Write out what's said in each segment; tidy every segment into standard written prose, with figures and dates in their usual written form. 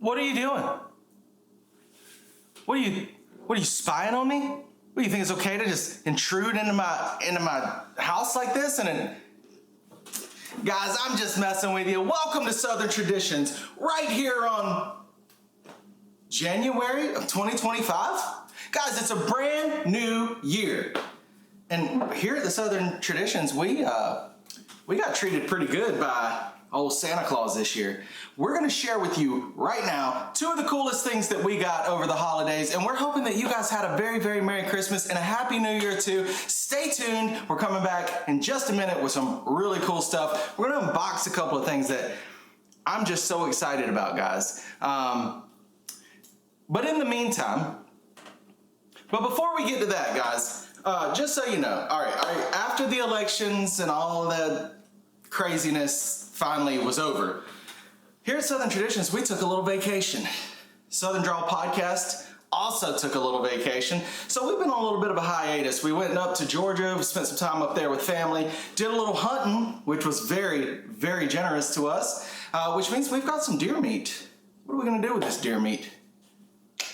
What are you doing? What are you spying on me? What, do you think it's okay to just intrude into my house like this? Guys, I'm just messing with you. Welcome to Southern Traditions, right here on January of 2025. Guys, it's a brand new year. And here at the Southern Traditions, we got treated pretty good by old Santa Claus this year. We're gonna share with you right now 2 of the coolest things that we got over the holidays, and we're hoping that you guys had a very, very Merry Christmas and a Happy New Year too. Stay tuned, we're coming back in just a minute with some really cool stuff. We're gonna unbox a couple of things that I'm just so excited about, guys. But in the meantime, but before we get to that, guys, just so you know, all right, after the elections and all of that craziness finally was over, here at Southern Traditions, we took a little vacation. Southern Draw Podcast also took a little vacation. So we've been on a little bit of a hiatus. We went up to Georgia, we spent some time up there with family, did a little hunting, which was very, very generous to us, which means we've got some deer meat. What are we gonna do with this deer meat?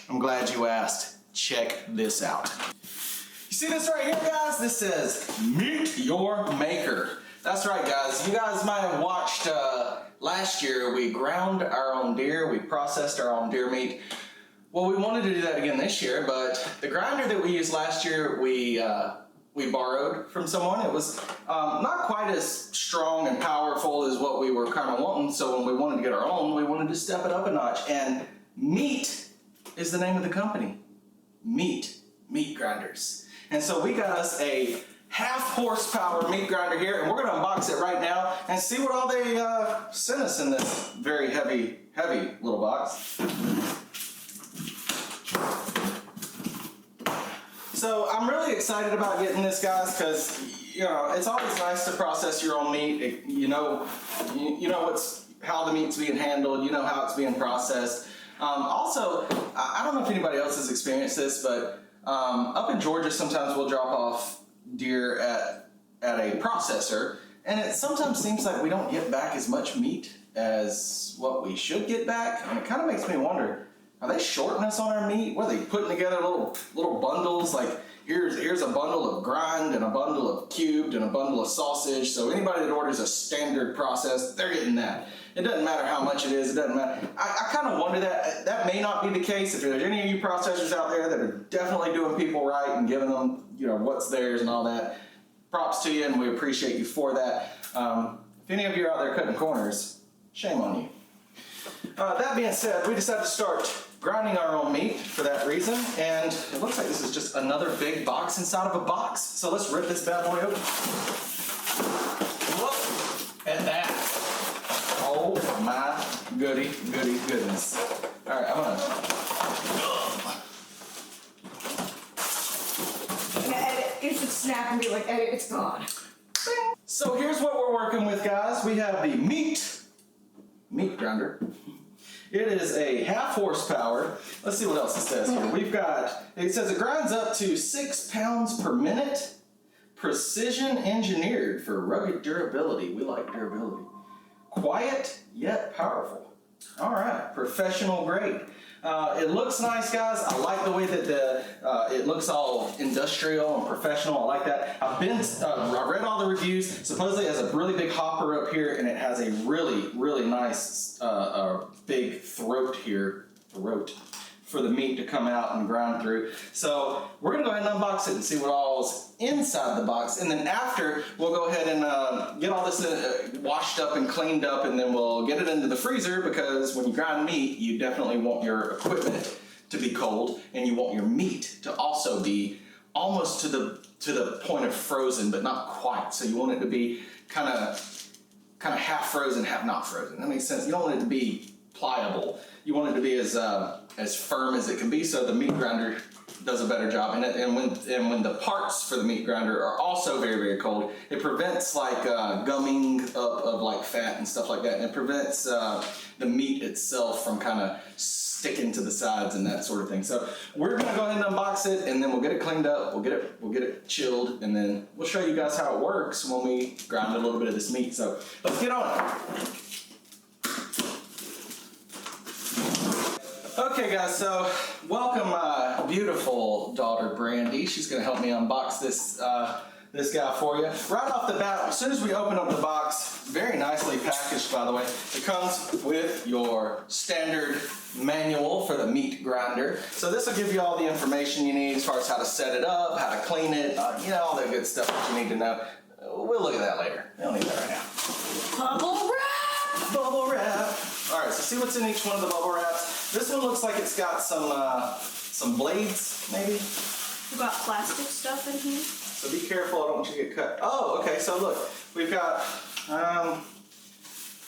I'm glad you asked. Check this out. You see this right here, guys? This says, meet your maker. That's right, guys. You guys might have watched last year, we ground our own deer, we processed our own deer meat. Well, we wanted to do that again this year, but the grinder that we used last year, we borrowed from someone. It was not quite as strong and powerful as what we were kind of wanting, so when we wanted to get our own, we wanted to step it up a notch. And Meat is the name of the company. Meat grinders. And so we got us a half horsepower meat grinder here, and we're gonna unbox it right now and see what all they sent us in this very heavy little box. So I'm really excited about getting this, guys, because you know it's always nice to process your own meat. You know how the meat's being handled. You know how it's being processed. Also, I don't know if anybody else has experienced this, but up in Georgia, sometimes we'll drop off deer at a processor, and it sometimes seems like we don't get back as much meat as what we should get back, and it kind of makes me wonder, are they shorting us on our meat? What are they putting together, little bundles, like here's a bundle of grind and a bundle of cubed and a bundle of sausage, so anybody that orders a standard process, they're getting that. It doesn't matter how much it is, it doesn't matter. I kind of wonder that may not be the case. If there's any of you processors out there that are definitely doing people right and giving them, you know, what's theirs and all that, props to you, and we appreciate you for that. If any of you are out there cutting corners, shame on you. That being said, we decided to start grinding our own meat for that reason, and it looks like this is just another big box inside of a box. So let's rip this bad boy open. Look at that. Oh my goodness. All right, I'm gonna edit. You should snap and be like, edit, it's gone. So here's what we're working with, guys. We have the meat grinder. It is a half horsepower. Let's see what else it says here. It says it grinds up to 6 pounds per minute. Precision engineered for rugged durability. We like durability. Quiet yet powerful. All right, professional grade. It looks nice, guys. I like the way that it looks all industrial and professional. I like that. I read all the reviews. Supposedly it has a really big hopper up here, and it has a really, really nice big throat for the meat to come out and grind through. So we're gonna go ahead and unbox it and see what all's inside the box. And then after, we'll go ahead and get all this washed up and cleaned up, and then we'll get it into the freezer, because when you grind meat, you definitely want your equipment to be cold, and you want your meat to also be almost to the point of frozen, but not quite. So you want it to be kind of half frozen, half not frozen. That makes sense. You don't want it to be pliable. You want it to be as firm as it can be, so the meat grinder does a better job. And when the parts for the meat grinder are also very, very cold, it prevents like gumming up of like fat and stuff like that, and it prevents the meat itself from kind of sticking to the sides and that sort of thing. So we're gonna go ahead and unbox it, and then we'll get it cleaned up, we'll get it chilled, and then we'll show you guys how it works when we grind a little bit of this meat. So let's get on it. Okay guys, so welcome my beautiful daughter Brandy. She's gonna help me unbox this this guy for you. Right off the bat, as soon as we open up the box, very nicely packaged by the way, it comes with your standard manual for the meat grinder. So this will give you all the information you need as far as how to set it up, how to clean it, you know, all that good stuff that you need to know. We'll look at that later. We don't need that right now. Bubble wrap! Bubble wrap. All right, so see what's in each one of the bubble wraps. This one looks like it's got some blades, maybe. We got plastic stuff in here. So be careful, I don't want you to get cut. Oh, okay, so look, we've got,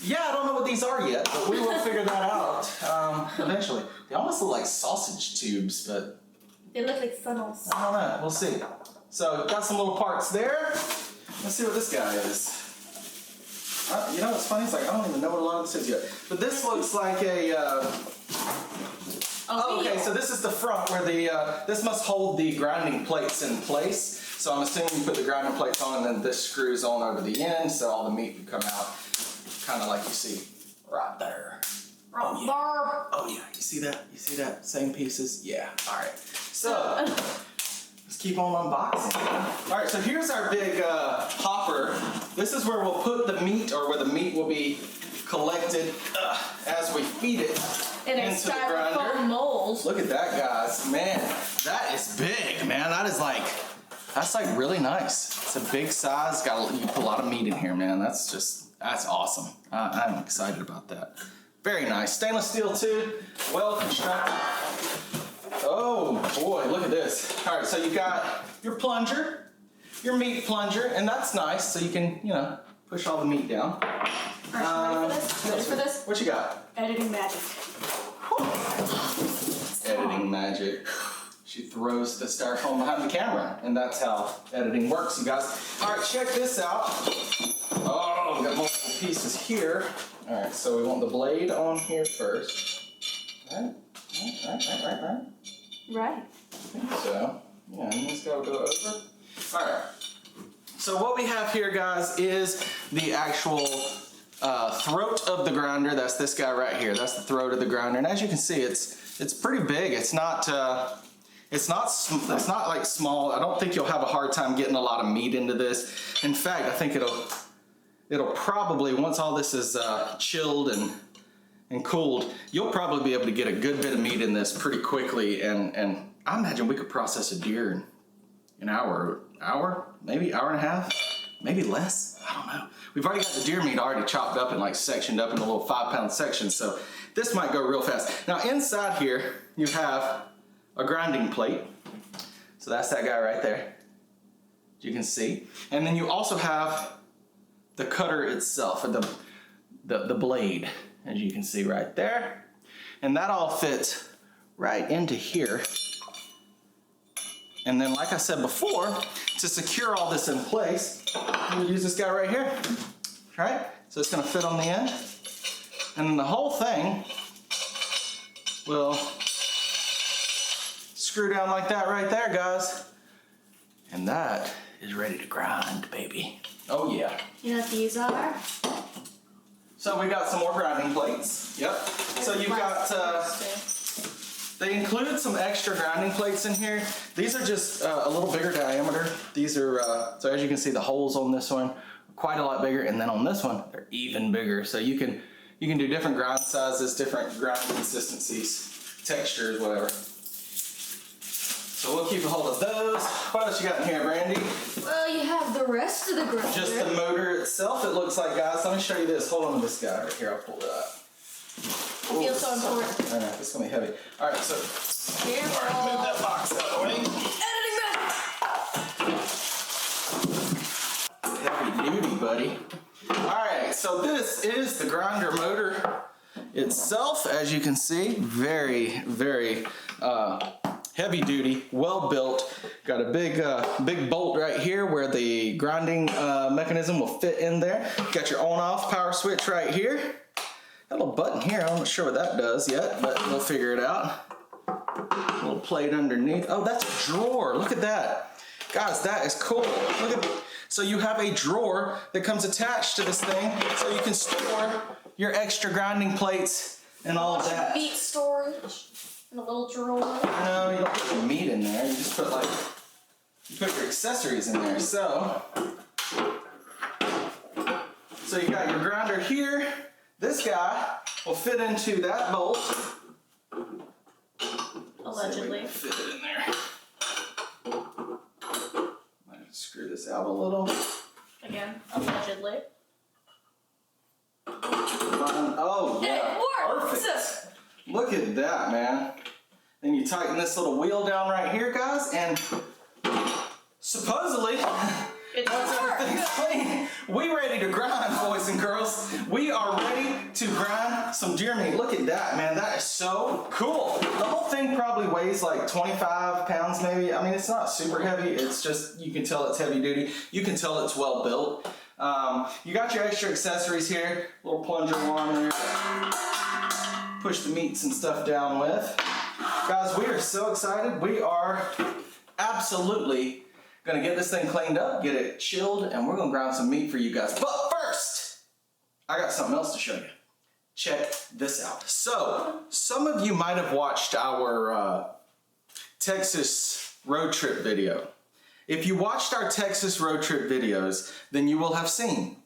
yeah, I don't know what these are yet, but we will figure that out eventually. They almost look like sausage tubes, but They look like funnels. I don't know, we'll see. So got some little parts there. Let's see what this guy is. You know what's funny? It's like, I don't even know what a lot of this is yet. But this looks like a, oh, okay, so this is the front where the, this must hold the grinding plates in place. So I'm assuming you put the grinding plates on and then this screws on over the end so all the meat can come out kind of like you see right there. Oh yeah. Oh yeah, you see that? You see that? Same pieces? Yeah, all right. So, let's keep on unboxing. All right, so here's our big hopper. This is where we'll put the meat, or where the meat will be collected as we feed it into the grinder. Molds. Look at that, guys. Man, that is big, man. That's like really nice. It's a big size. You put a lot of meat in here, man. That's awesome. I'm excited about that. Very nice. Stainless steel too. Well constructed. Oh boy, look at this. All right, so you got your plunger, your meat plunger, and that's nice. So you can, you know, push all the meat down. All right, ready for this? What you got? Editing magic. Editing magic. She throws the styrofoam behind the camera, and that's how editing works, you guys. All right, check this out. Oh, we got multiple pieces here. All right, so we want the blade on here first. Right. Right. I think so. Yeah, and this guy will go over. All right. So what we have here, guys, is the actual throat of the grinder. That's this guy right here. That's the throat of the grinder, and as you can see, it's pretty big. It's not like small. I don't think you'll have a hard time getting a lot of meat into this. In fact, I think it'll probably, once all this is chilled and cooled, you'll probably be able to get a good bit of meat in this pretty quickly. And I imagine we could process a deer in an hour, maybe hour and a half, maybe less. I don't know. We've already got the deer meat already chopped up and like sectioned up in a little 5-pound section, so this might go real fast. Now inside here, you have a grinding plate. So that's that guy right there, you can see. And then you also have the cutter itself, or the blade, as you can see right there. And that all fits right into here. And then, like I said before, to secure all this in place, we'll use this guy right here, right? So it's gonna fit on the end. And then the whole thing will screw down like that right there, guys. And that is ready to grind, baby. Oh yeah. You know what these are? So we got some more grinding plates. Yep. So you've got, they include some extra grinding plates in here. These are just a little bigger diameter. These are, so as you can see, the holes on this one are quite a lot bigger, and then on this one, they're even bigger. So you can do different grind sizes, different grind consistencies, textures, whatever. So we'll keep a hold of those. What else you got in here, Brandy? Well, you have the rest of the grinder. Just the motor itself, it looks like, guys. Let me show you this. Hold on to this guy right here. I'll pull it up. I feel so important. I know, it's gonna be heavy. All right, so Careful. all right, move that box out of the way. Editing magic. Heavy duty, buddy. All right, so this is the grinder motor itself. As you can see, very, very heavy duty, well built. Got a big bolt right here where the grinding mechanism will fit in there. Got your on-off power switch right here. Got a little button here. I'm not sure what that does yet, but we'll figure it out. A little plate underneath. Oh, that's a drawer. Look at that. Guys, that is cool. Look at that. So you have a drawer that comes attached to this thing so you can store your extra grinding plates and all of that. Meat storage in a little drawer. No, you don't put your meat in there. You just put you put your accessories in there. So you got your grinder here. This guy will fit into that bolt. Allegedly. Fit it in there. Might screw this out a little. Again, allegedly. Oh yeah, It works! perfect. Look at that, man. Then you tighten this little wheel down right here, guys, and supposedly once everything's clean, we ready to grind, boys and girls. We are ready to grind some deer meat. Look at that, man. That is so cool. The whole thing probably weighs like 25 pounds maybe. I mean, it's not super heavy. It's just, you can tell it's heavy duty. You can tell it's well built. You got your extra accessories here. Little plunger on there. Push the meats and stuff down with. Guys, we are so excited. We are absolutely gonna get this thing cleaned up, get it chilled, and we're gonna grind some meat for you guys. But first, I got something else to show you. Check this out. So, some of you might have watched our Texas road trip video. If you watched our Texas road trip videos, then you will have seen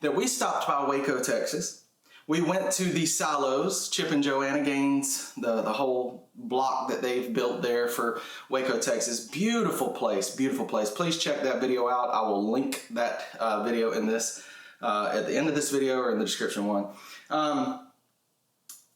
that we stopped by Waco, Texas. We went to the silos, Chip and Joanna Gaines, the whole block that they've built there for Waco, Texas. Beautiful place, beautiful place. Please check that video out. I will link that video in this, at the end of this video or in the description one.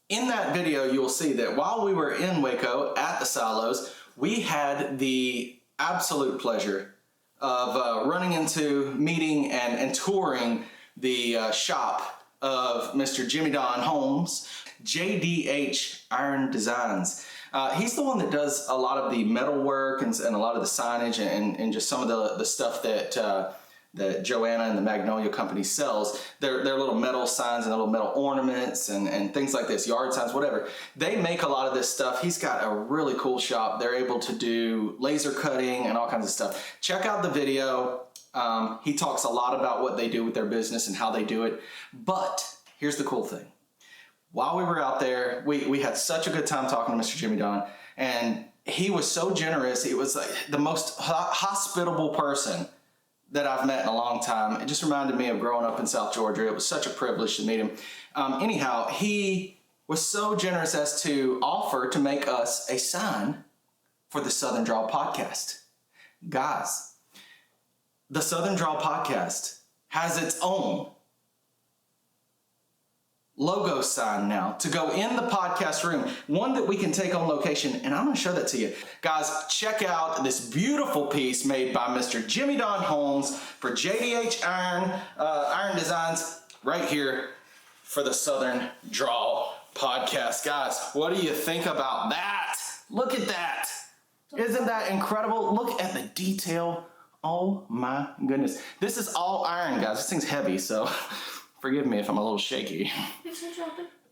In that video, you will see that while we were in Waco at the silos, we had the absolute pleasure of running into, meeting, and touring the shop of Mr. Jimmy Don Holmes, JDH Iron Designs. He's the one that does a lot of the metal work and a lot of the signage and just some of the stuff that that Joanna and the Magnolia Company sells. Their little metal signs and little metal ornaments and things like this, yard signs, whatever. They make a lot of this stuff. He's got a really cool shop. They're able to do laser cutting and all kinds of stuff. Check out the video. He talks a lot about what they do with their business and how they do it. But here's the cool thing. While we were out there, we had such a good time talking to Mr. Jimmy Don, and he was so generous. He was like the most hospitable person that I've met in a long time. It just reminded me of growing up in South Georgia. It was such a privilege to meet him. Anyhow, he was so generous as to offer to make us a sign for the Southern Draw podcast. Guys, the Southern Draw podcast has its own logo sign now to go in the podcast room, one that we can take on location, and I'm going to show that to you. Guys, check out this beautiful piece made by Mr. Jimmy Don Holmes for JDH Iron Designs right here for the Southern Draw podcast. Guys, what do you think about that? Look at that. Isn't that incredible? Look at the detail. Oh my goodness. This is all iron, guys. This thing's heavy, so forgive me if I'm a little shaky.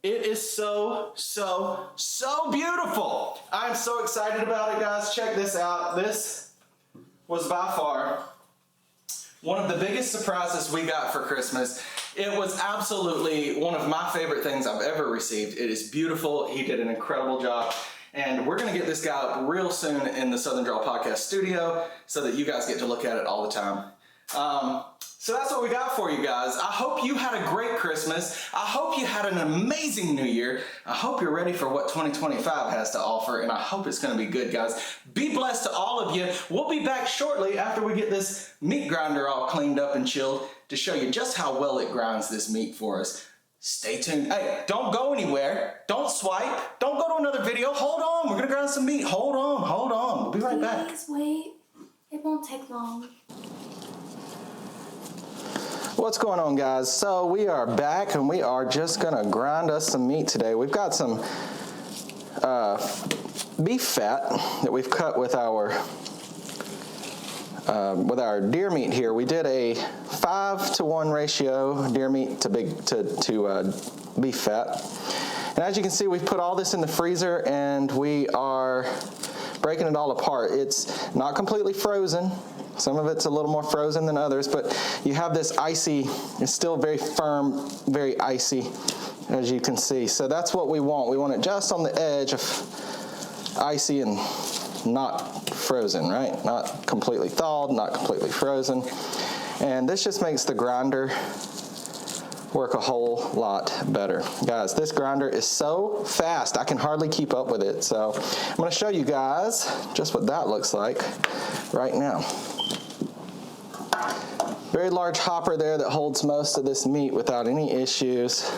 It is so beautiful. I'm so excited about it, guys. Check this out. This was by far one of the biggest surprises we got for Christmas. It was absolutely one of my favorite things I've ever received. It is beautiful. He did an incredible job. And we're going to get this guy up real soon in the Southern Draw Podcast studio so that you guys get to look at it all the time. So that's what we got for you guys. I hope you had a great Christmas. I hope you had an amazing New Year. I hope you're ready for what 2025 has to offer, and I hope it's going to be good, guys. Be blessed to all of you. We'll be back shortly after we get this meat grinder all cleaned up and chilled to show you just how well it grinds this meat for us. Stay tuned. Hey, don't go anywhere. Don't swipe. Don't go to another video. Hold on. We're going to grind some meat. Hold on. We'll be right back. Please wait. It won't take long. What's going on, guys? So we are back and we are just going to grind us some meat today. We've got some beef fat that we've cut with our deer meat here. We did a 5-to-1 ratio deer meat to beef fat. And as you can see, we've put all this in the freezer and we are breaking it all apart. It's not completely frozen. Some of it's a little more frozen than others, but you have this icy, it's still very firm, very icy, as you can see. So that's what we want. We want it just on the edge of icy and not frozen, right? Not completely thawed, not completely frozen. And this just makes the grinder work a whole lot better. Guys, this grinder is so fast, I can hardly keep up with it. So I'm gonna show you guys just what that looks like right now. Very large hopper there that holds most of this meat without any issues.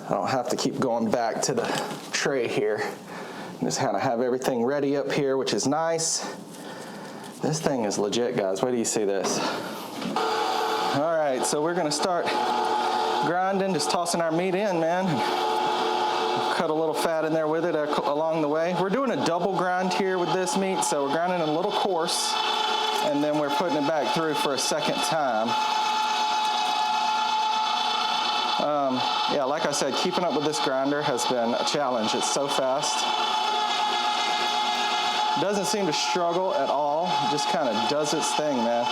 I don't have to keep going back to the tray here. Just kind of have everything ready up here, which is nice. This thing is legit, guys. Wait till you see this. All right, so we're gonna start grinding, just tossing our meat in, man. Cut a little fat in there with it along the way. We're doing a double grind here with this meat, so we're grinding a little coarse, and then we're putting it back through for a second time. Yeah, like I said, keeping up with this grinder has been a challenge. It's so fast. Doesn't seem to struggle at all. It just kind of does its thing, man.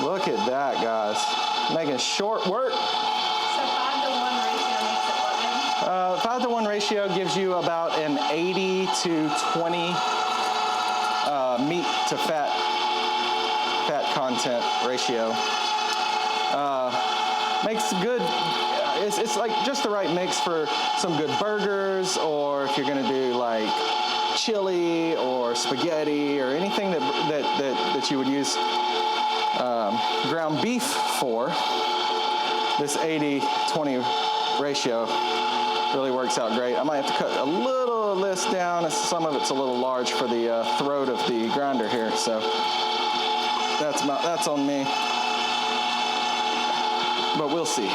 Look at that, guys. Making short work. So 5-to-1 ratio makes it what then? 5-to-1 ratio gives you about an 80 to 20 meat to fat content ratio. Makes good, it's like just the right mix for some good burgers, or if you're gonna do like chili or spaghetti or anything that you would use ground beef for. This 80-20 ratio really works out great. I might have to cut a little of this down. Some of it's a little large for the throat of the grinder here, so that's on me. But we'll see.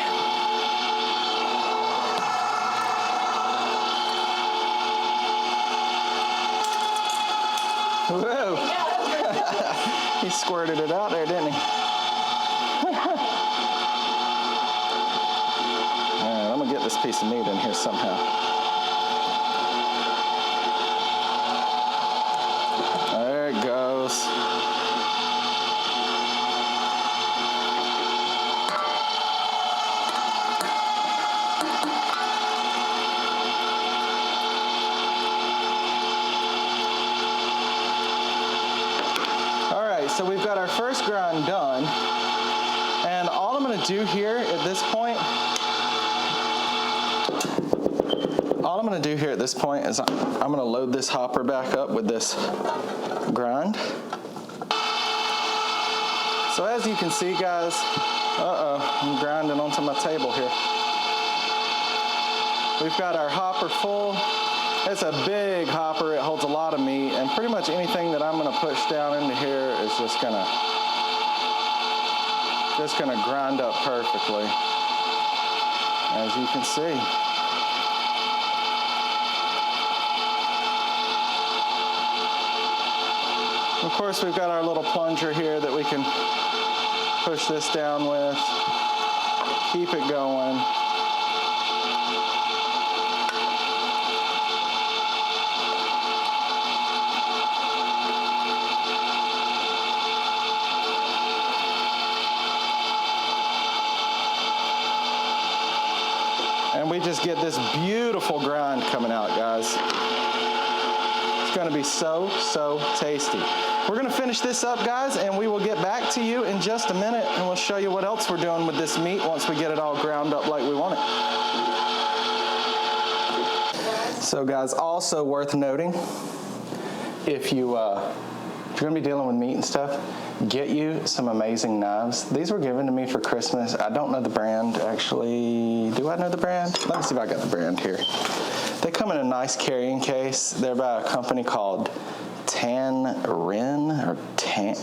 Whoa! He squirted it out there, didn't he? Alright, I'm gonna get this piece of meat in here somehow. There it goes. So we've got our first grind done, and all I'm going to do here at this point, is I'm going to load this hopper back up with this grind. So as you can see, guys, I'm grinding onto my table here. We've got our hopper full. It's a big hopper. It holds a lot of meat, and pretty much anything that I'm going to push down into here is just gonna grind up perfectly, as you can see. Of course, we've got our little plunger here that we can push this down with, keep it going. And we just get this beautiful grind coming out, guys. It's gonna be so, so tasty. We're gonna finish this up, guys, and we will get back to you in just a minute, and we'll show you what else we're doing with this meat once we get it all ground up like we want it. So, guys, also worth noting, if you're gonna be dealing with meat and stuff, get you some amazing knives. These were given to me for Christmas. I don't know the brand, actually. Do I know the brand? Let me see if I got the brand here. They come in a nice carrying case. They're by a company called Tan Ren, or Tan,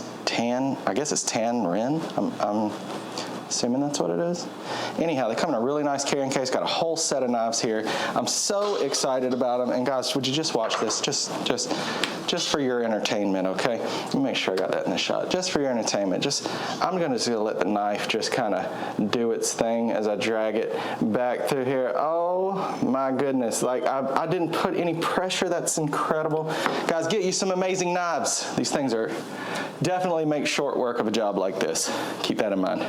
I guess it's Tan Ren. I'm Assuming that's what it is. Anyhow, they come in a really nice carrying case. Got a whole set of knives here. I'm so excited about them. And guys, would you just watch this? Just for your entertainment, okay? Let me make sure I got that in the shot. Just for your entertainment. I'm gonna let the knife just kind of do its thing as I drag it back through here. Oh my goodness! Like I didn't put any pressure. That's incredible, guys. Get you some amazing knives. These things are definitely make short work of a job like this. Keep that in mind.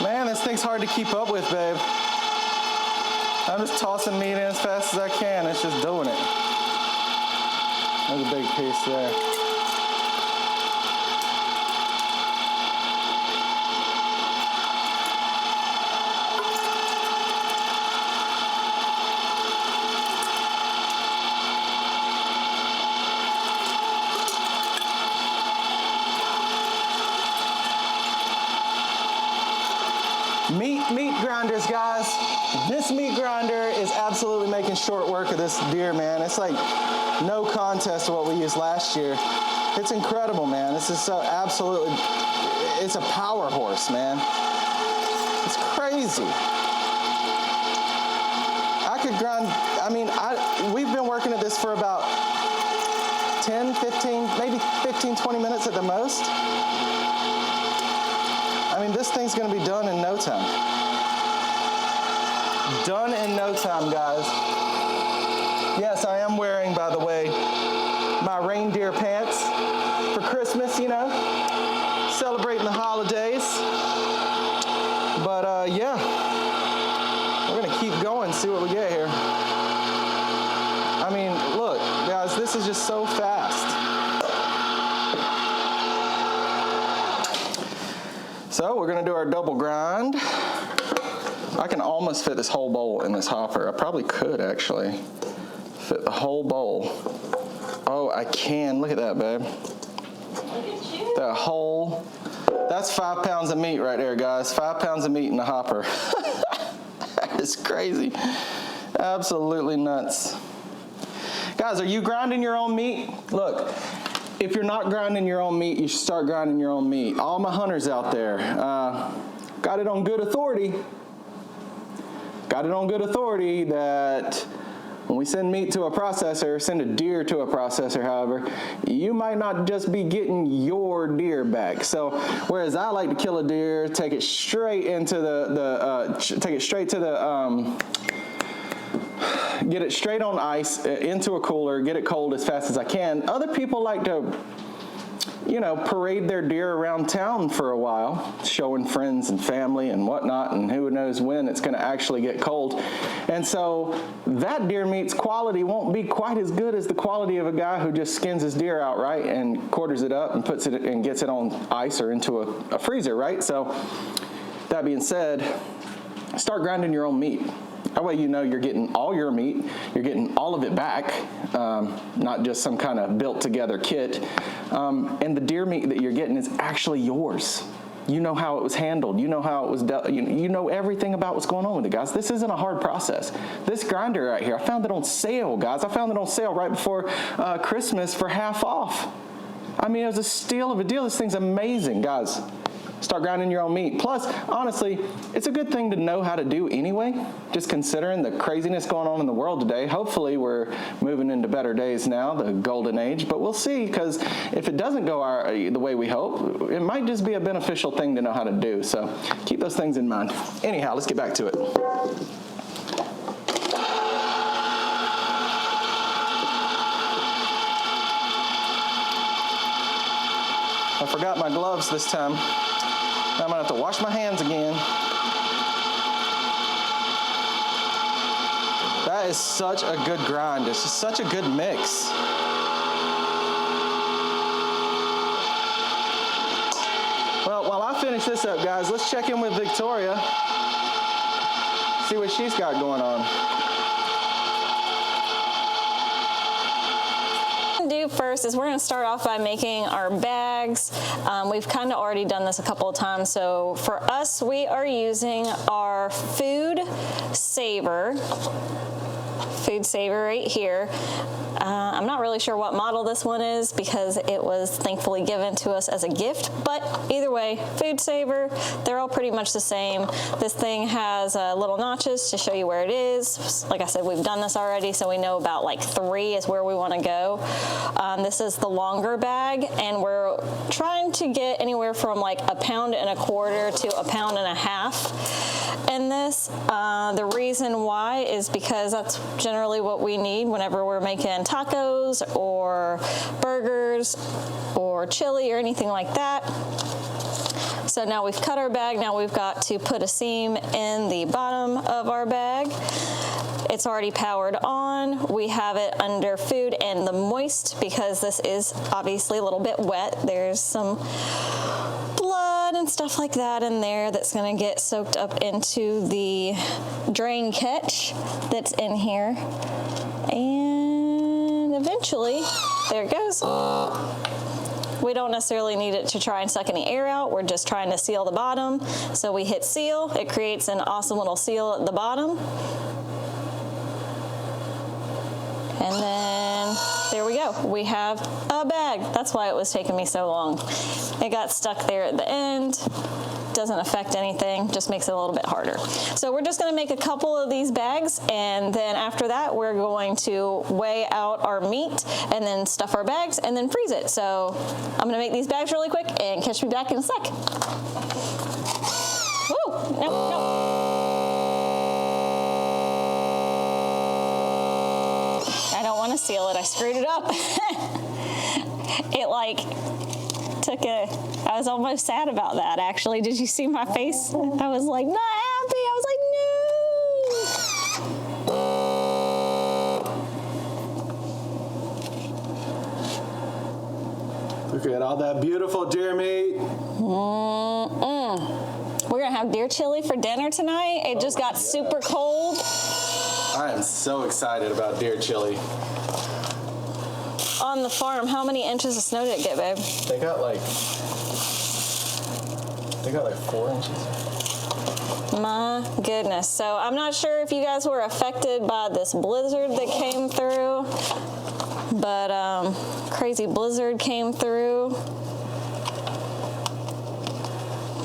Man, this thing's hard to keep up with, babe. I'm just tossing meat in as fast as I can. It's just doing it. There's a big piece there. Meat grinders, guys. This meat grinder is absolutely making short work of this deer, man. It's like no contest to what we used last year. It's incredible, man. This is so absolutely, it's a power horse, man. It's crazy. I could grind, I mean, we've been working at this for about 10, 15, maybe 15, 20 minutes at the most. I mean, this thing's gonna be done in no time. Done in no time, guys. Yes, I am wearing, by the way, my reindeer pants for Christmas, you know, celebrating the holidays. But yeah, we're gonna keep going, see what we get here. I mean, look, guys, this is just so fast. So we're gonna do our double grind. I can almost fit this whole bowl in this hopper. I probably could actually fit the whole bowl. Oh, I can. Look at that, babe. Look at you. That whole, that's 5 pounds of meat right there, guys. 5 pounds of meat in the hopper. That is crazy. Absolutely nuts. Guys, are you grinding your own meat? Look. If you're not grinding your own meat, you should start grinding your own meat. All my hunters out there, got it on good authority. Got it on good authority that when we send meat to a processor, send a deer to a processor, however, you might not just be getting your deer back. So, whereas I like to kill a deer, take it straight into get it straight on ice into a cooler, get it cold as fast as I can. Other people like to, you know, parade their deer around town for a while, showing friends and family and whatnot, and who knows when it's going to actually get cold. And so that deer meat's quality won't be quite as good as the quality of a guy who just skins his deer outright and quarters it up and puts it and gets it on ice or into a freezer, right? So that being said, start grinding your own meat. That way you know you're getting all your meat, you're getting all of it back, not just some kind of built together kit. And the deer meat that you're getting is actually yours. You know how it was handled. You know how it was dealt. You know everything about what's going on with it, guys. This isn't a hard process. This grinder right here, I found it on sale, guys. I found it on sale right before Christmas for half off. I mean, it was a steal of a deal. This thing's amazing, guys. Start grinding your own meat. Plus, honestly, it's a good thing to know how to do anyway, just considering the craziness going on in the world today. Hopefully, we're moving into better days now, the golden age, but we'll see, because if it doesn't go the way we hope, it might just be a beneficial thing to know how to do. So keep those things in mind. Anyhow, let's get back to it. I forgot my gloves this time. I'm gonna have to wash my hands again. That is such a good grind. It's just such a good mix. Well, while I finish this up, guys, let's check in with Victoria. See what she's got going on. Do first is we're gonna start off by making our bags. We've kind of already done this a couple of times. So for us, we are using our food saver right here. I'm not really sure what model this one is because it was thankfully given to us as a gift, but either way, food saver, they're all pretty much the same. This thing has little notches to show you where it is. Like I said, we've done this already, so we know about like 3 is where we want to go. This is the longer bag, and we're trying to get anywhere from like 1.25 pounds to 1.5 pounds. And this, the reason why is because that's generally what we need whenever we're making tacos or burgers or chili or anything like that. So now we've cut our bag. Now we've got to put a seam in the bottom of our bag. It's already powered on. We have it under food and the moist because this is obviously a little bit wet. There's some blood and stuff like that in there that's gonna get soaked up into the drain catch that's in here. And eventually, there it goes. We don't necessarily need it to try and suck any air out. We're just trying to seal the bottom. So we hit seal. It creates an awesome little seal at the bottom. And then there we go. We have a bag. That's why it was taking me so long. It got stuck there at the end. Doesn't affect anything, just makes it a little bit harder. So we're just gonna make a couple of these bags, and then after that, we're going to weigh out our meat and then stuff our bags and then freeze it. So I'm gonna make these bags really quick and catch me back in a sec. Woo, no. I don't wanna seal it, I screwed it up. It like I was almost sad about that, actually. Did you see my face? I was like not happy. I was like, no. Look at all that beautiful deer meat. We're gonna have deer chili for dinner tonight. It just got super cold. I am so excited about deer chili. On the farm, how many inches of snow did it get, babe? They got like 4 inches. My goodness. So I'm not sure if you guys were affected by this blizzard that came through, but crazy blizzard came through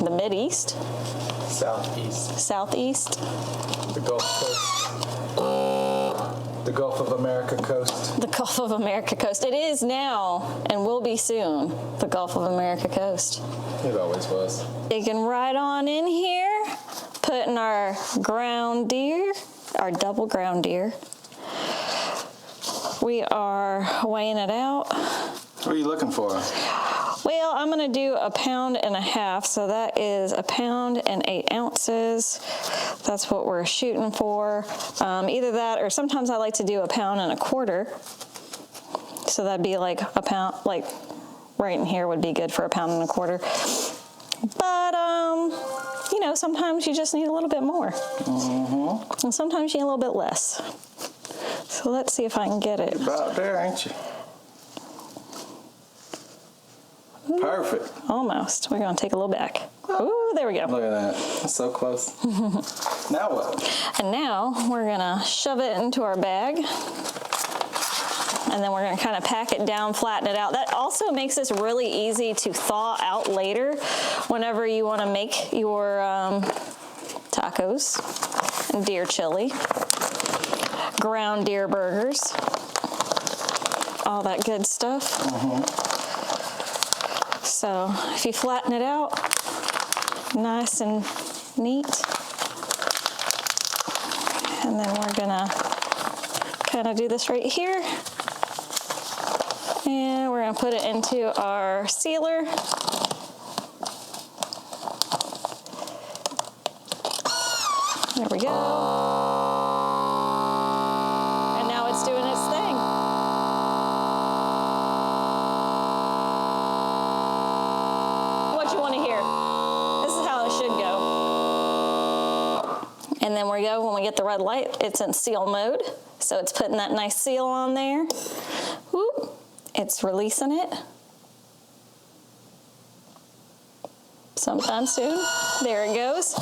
the Mideast. Southeast. The Gulf Coast. The Gulf of America coast. The Gulf of America coast. It is now and will be soon the Gulf of America coast. It always was. Digging right on in here, putting our ground deer, our double ground deer. We are weighing it out. What are you looking for? Well, I'm gonna do 1.5 pounds, so that is 1 pound and 8 ounces. That's what we're shooting for. Either that, or sometimes I like to do 1.25 pounds. So that'd be like 1 pound, like right in here would be good for 1.25 pounds. But, you know, sometimes you just need a little bit more. And sometimes you need a little bit less. So let's see if I can get it. You're about there, ain't you? Ooh, perfect. Almost. We're going to take a little back. Ooh, there we go. Look at that. That's so close. Now what? And now we're going to shove it into our bag. And then we're going to kind of pack it down, flatten it out. That also makes this really easy to thaw out later whenever you want to make your tacos, and deer chili, ground deer burgers, all that good stuff. So if you flatten it out nice and neat, and then we're gonna kind of do this right here, and we're gonna put it into our sealer. There we go. And now it's doing its thing. What you want to hear. This is how it should go. And then we go, when we get the red light, it's in seal mode. So it's putting that nice seal on there. Whoop. it's releasing it sometime soon. There it goes.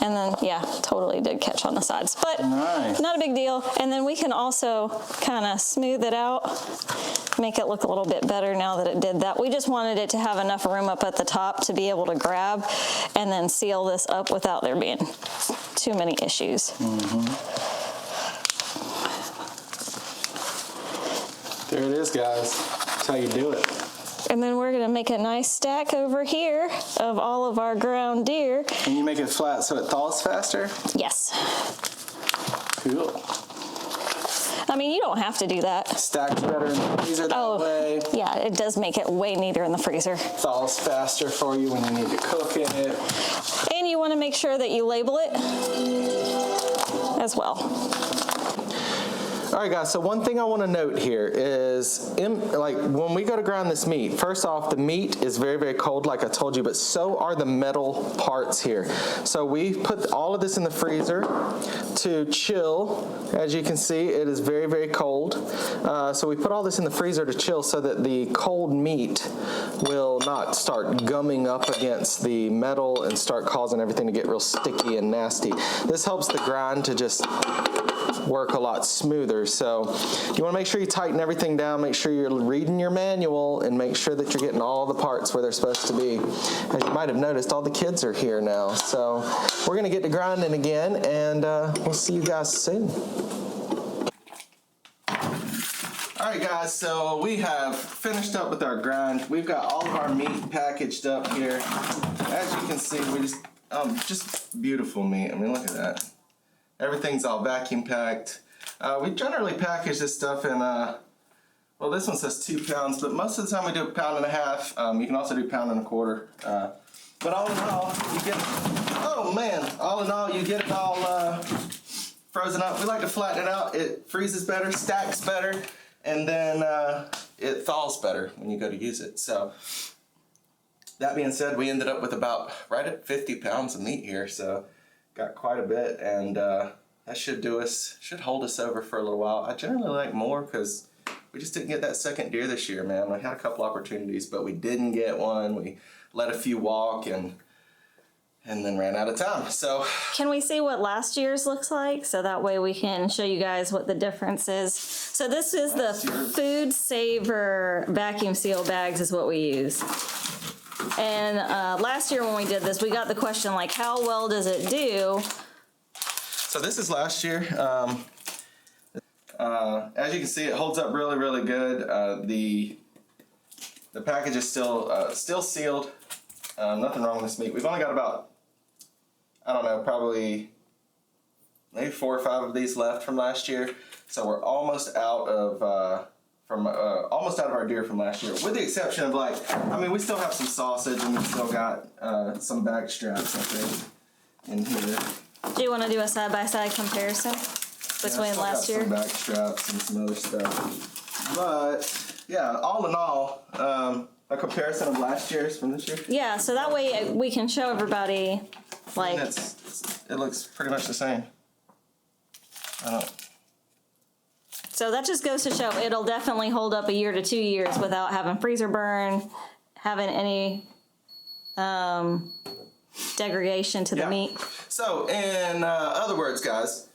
And then, yeah, totally did catch on the sides, but nice. Not a big deal. And then we can also kind of smooth it out, make it look a little bit better now that it did that. We just wanted it to have enough room up at the top to be able to grab and then seal this up without there being too many issues. There it is, guys. That's how you do it. And then we're gonna make a nice stack over here of all of our ground deer. And you make it flat so it thaws faster? Yes. Cool. I mean, you don't have to do that. Stacks better in the freezer that way. Yeah, it does make it way neater in the freezer. Thaws faster for you when you need to cook it. And you wanna make sure that you label it as well. All right, guys, so one thing I want to note here is, when we go to grind this meat, first off, the meat is very, very cold, like I told you, but so are the metal parts here. So we put all of this in the freezer to chill. As you can see, it is very, very cold. So we put all this in the freezer to chill so that the cold meat will not start gumming up against the metal and start causing everything to get real sticky and nasty. This helps the grind to just work a lot smoother. So you want to make sure you tighten everything down, make sure you're reading your manual, and make sure that you're getting all the parts where they're supposed to be. As you might have noticed, all the kids are here now. So we're going to get to grinding again, and we'll see you guys soon. All right, guys, so we have finished up with our grind. We've got all of our meat packaged up here. As you can see, we just beautiful meat. I mean, look at that. Everything's all vacuum packed. We generally package this stuff in, well, this one says 2 pounds, but most of the time we do 1.5 pounds. You can also do 1.25 pounds. But all in all, you get, oh man, all in all, you get it all frozen up. We like to flatten it out. It freezes better, stacks better, and then it thaws better when you go to use it. So that being said, we ended up with about right at 50 pounds of meat here. So got quite a bit, and that should hold us over for a little while. I generally like more because we just didn't get that second deer this year, man. We had a couple opportunities, but we didn't get one. We let a few walk and then ran out of time. So can we see what last year's looks like? So that way we can show you guys what the difference is. So this is the Food Saver vacuum seal bags is what we use. And last year when we did this, we got the question like, how well does it do? So this is last year. As you can see, it holds up really, really good. The package is still sealed. Nothing wrong with this meat. We've only got about, I don't know, probably maybe 4 or 5 of these left from last year. So we're almost out of our deer from last year, with the exception of we still have some sausage and we still got some back straps, I think, in here. Do you want to do a side-by-side comparison between last year? Some back straps and some other stuff. But yeah, all in all, a comparison of last year's from this year. Yeah, so that way we can show everybody it looks pretty much the same. So that just goes to show it'll definitely hold up 1 year to 2 years without having freezer burn, having any degradation to the meat. So in other words, guys,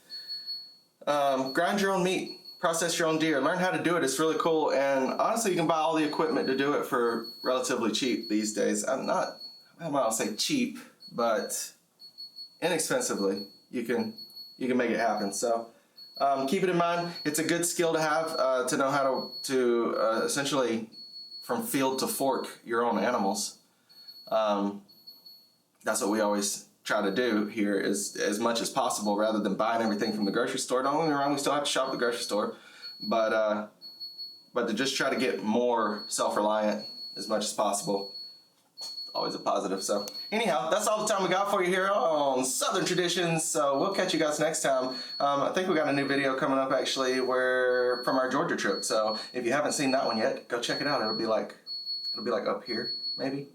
grind your own meat, process your own deer, learn how to do it. It's really cool, and honestly, you can buy all the equipment to do it for relatively cheap these days. I don't want to say cheap, but inexpensively. You can make it happen. So. Keep it in mind, it's a good skill to have, to know how to essentially from field to fork your own animals. That's what we always try to do here, is as much as possible rather than buying everything from the grocery store. Don't get me wrong, we still have to shop at the grocery store, but to just try to get more self-reliant as much as possible. Always a positive. So anyhow, that's all the time we got for you here on Southern Traditions. So we'll catch you guys next time. I think we got a new video coming up actually from our Georgia trip. So if you haven't seen that one yet, go check it out. It'll be like up here, maybe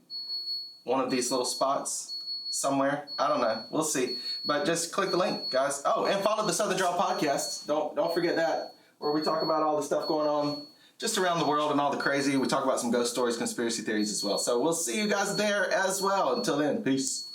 one of these little spots somewhere. I don't know. We'll see. But just click the link, guys. Oh, and follow the Southern Draw podcast. Don't forget that, where we talk about all the stuff going on just around the world and all the crazy. We talk about some ghost stories, conspiracy theories as well. So we'll see you guys there as well. Until then, peace.